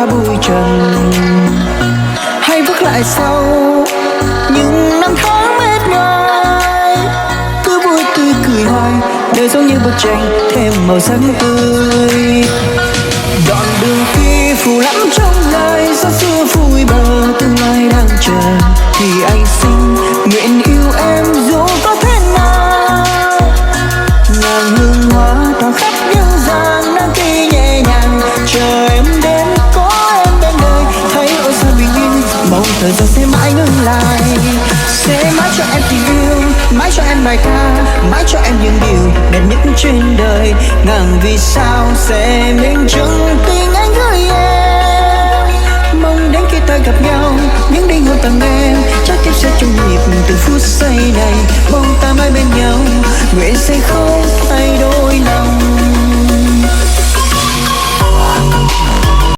qua bụi trần, hay vứt lại sau những năm tháng mệt nhoài. Cứ vui tươi cười hoài, đời giống như bức tranh thêm màu sắc tươi. Đoạn đường khi phù lắm trong lời xa xưa vui bờ, tương lai đang chờ thì anh xin nguyện yêu em dù có thế nào. Ngàn hương hoa tỏa khắp những gian đang khi nhẹ nhàng chờ em đến, có em bên đời thấy ôi sao bình yên. Mong thời gian sẽ mãi ngừng lại, sẽ mãi cho em tình yêu, mãi cho em bài ca, mãi cho em những điều đẹp nhất trên đời. Ngàn vì sao sẽ minh chứng tình anh gửi em. Mong đến khi ta gặp nhau, những đêm hôn tầm em chắc tiếp sẽ chung nhịp từ phút giây này. Mong ta mãi bên nhau, nguyện sẽ không